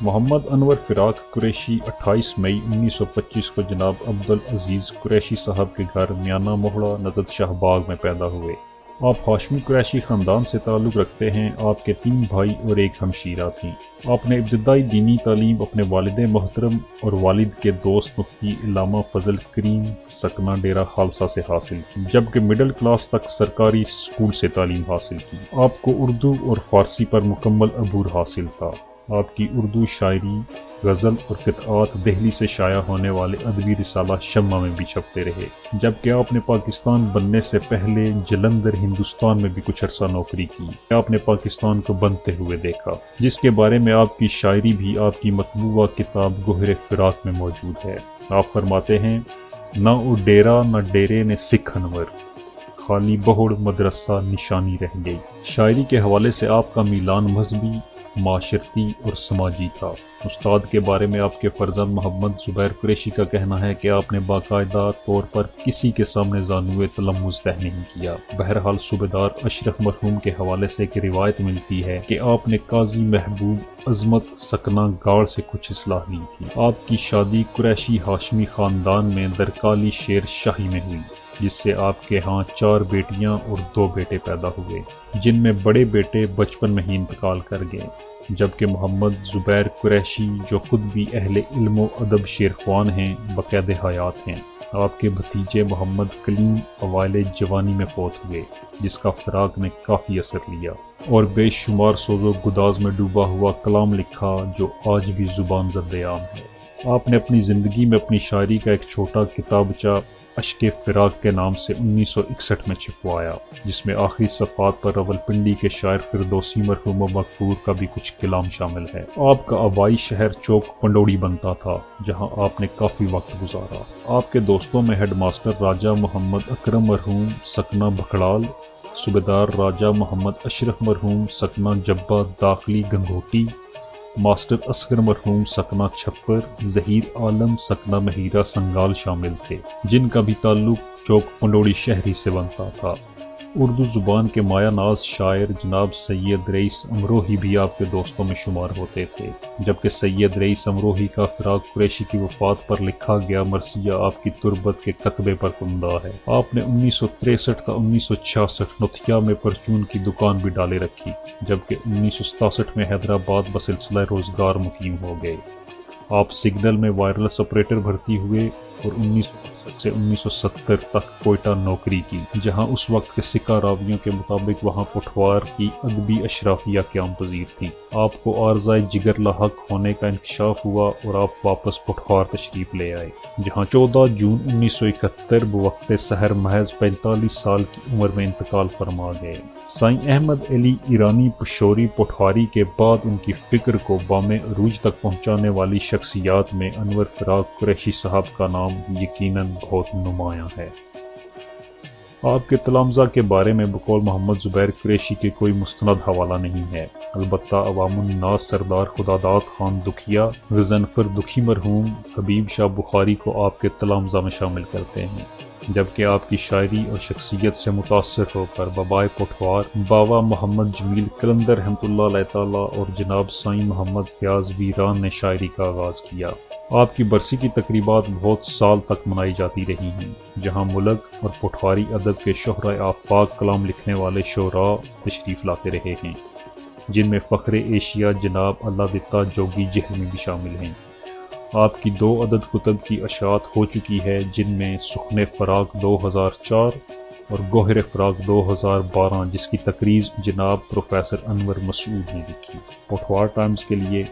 محمد انور فراق قریشی 28 مئی 1925 کو جناب عبدالعزیز قریشی صاحب کے گھر میانہ موہڑا نزد شاہ باغ میں پیدا ہوئے۔ آپ ہاشمی قریشی خاندان سے تعلق رکھتے ہیں۔ آپ کے 3 بھائی اور ایک ہمشیرہ تھیں۔ آپ نے ابتدائی دینی تعلیم اپنے والد محترم اور والد کے دوست مفتی علامہ فضل کریم سکنہ ڈیرہ خالصہ سے حاصل کی، جبکہ مڈل کلاس تک سرکاری اسکول سے تعلیم حاصل کی۔ آپ کو اردو اور فارسی پر مکمل عبور حاصل تھا۔ آپ کی اردو شاعری، غزل اور قطعات دہلی سے شائع ہونے والے ادبی رسالہ شمع میں بھی چھپتے رہے، جبکہ آپ نے پاکستان بننے سے پہلے جلندھر ہندوستان میں بھی کچھ عرصہ نوکری کی۔ آپ نے پاکستان کو بنتے ہوئے دیکھا، جس کے بارے میں آپ کی شاعری بھی آپ کی مطبوعہ کتاب گوہر فراق میں موجود ہے۔ آپ فرماتے ہیں، نہ او ڈیرا نہ ڈیرے نے سکھ انور، خالی بہڑ مدرسہ نشانی رہ گئی۔ شاعری کے حوالے سے آپ کا میلان مذہبی، معاشرتی اور سماجی تھا۔ استاد کے بارے میں آپ کے فرزند محمد زبیر قریشی کا کہنا ہے کہ آپ نے باقاعدہ طور پر کسی کے سامنے زانوئے تلمذ طے نہیں کیا۔ بہرحال صوبیدار اشرف مرحوم کے حوالے سے ایک روایت ملتی ہے کہ آپ نے قاضی محبوب عظمت سکنہ گاڑ سے کچھ اصلاح لی تھی۔ آپ کی شادی قریشی ہاشمی خاندان میں درکالی شیر شاہی میں ہوئی، جس سے آپ کے ہاں 4 بیٹیاں اور 2 بیٹے پیدا ہوئے، جن میں بڑے بیٹے بچپن میں ہی انتقال کر گئے، جبکہ محمد زبیر قریشی جو خود بھی اہل علم و ادب شیرخوان ہیں بقید حیات ہیں۔ آپ کے بھتیجے محمد کلیم اوائل جوانی میں فوت ہوئے، جس کا فراق نے کافی اثر لیا اور بے شمار سوز و گداز میں ڈوبا ہوا کلام لکھا جو آج بھی زبان زد عام ہے۔ آپ نے اپنی زندگی میں اپنی شاعری کا ایک چھوٹا کتابچہ اشک فراق کے نام سے 1961 میں چھپوایا، جس میں آخری صفحات پر راولپنڈی کے شاعر فردوسی مرحوم و مغفور کا بھی کچھ کلام شامل ہے۔ آپ کا آبائی شہر چوک پنڈوڑی بنتا تھا، جہاں آپ نے کافی وقت گزارا۔ آپ کے دوستوں میں ہیڈ ماسٹر راجہ محمد اکرم مرحوم سکنہ بکھڑال، صوبیدار راجہ محمد اشرف مرحوم سکنہ جبہ داخلی گنگوٹی، ماسٹر اصغر مرحوم سکنہ چھپر، ظہیر عالم سکنہ مہیرہ سنگال شامل تھے، جن کا بھی تعلق چوک پنڈوڑی شہری سے بنتا تھا۔ اردو زبان کے مایہ ناز شاعر جناب سید رئیس امروہی بھی آپ کے دوستوں میں شمار ہوتے تھے، جبکہ سید رئیس امروہی کا فراق قریشی کی وفات پر لکھا گیا مرثیہ آپ کی تربت کے کتبے پر کندہ ہے۔ آپ نے 1963 تا 1966 نتھیا میں پرچون کی دکان بھی ڈالے رکھی، جبکہ 1967 میں حیدرآباد بسلسلہ روزگار مقیم ہو گئے۔ آپ سگنل میں وائرلیس آپریٹر بھرتی ہوئے اور 1966 سے 1970 تک کوئٹہ نوکری کی، جہاں اس وقت کے سکہ راویوں کے مطابق وہاں پٹھوار کی ادبی اشرافیہ قیام پذیر تھی۔ آپ کو عارضہ جگر لاحق ہونے کا انکشاف ہوا اور آپ واپس پٹھوار تشریف لے آئے، جہاں 14 جون 1971 بوقت سحر محض 45 سال کی عمر میں انتقال فرما گئے۔ سائیں احمد علی ایرانی پشوری پٹھواری کے بعد ان کی فکر کو بام عروج تک پہنچانے والی شخصیات میں انور فراق قریشی صاحب کا نام یقیناً بہت نمایاں ہے۔ آپ کے تلامذہ کے بارے میں بقول محمد زبیر قریشی کے کوئی مستند حوالہ نہیں ہے، البتہ عوام الناس سردار خداداد خان دکھیا، غضنفر دکھی مرحوم، حبیب شاہ بخاری کو آپ کے تلامذہ میں شامل کرتے ہیں، جبکہ آپ کی شاعری اور شخصیت سے متاثر ہو کر بابائے پٹھوار باوا محمد جمیل قلندر رحمۃ اللہ علیہ تعالیٰ اور جناب سائیں محمد فیاض ویران نے شاعری کا آغاز کیا۔ آپ کی برسی کی تقریبات بہت سال تک منائی جاتی رہی ہیں، جہاں ملک اور پٹھواری ادب کے شہرۂ آفاق کلام لکھنے والے شعراء تشریف لاتے رہے ہیں، جن میں فخر ایشیا جناب اللہ دتا جوگی جہلمی بھی شامل ہیں۔ آپ کی 2 عدد کتب کی اشاعت ہو چکی ہے، جن میں سخن فراق 2004 اور گوہر فراق 2012، جس کی تقریز جناب پروفیسر انور مسعود نے لکھی۔ پٹھوار ٹائمز کے لیے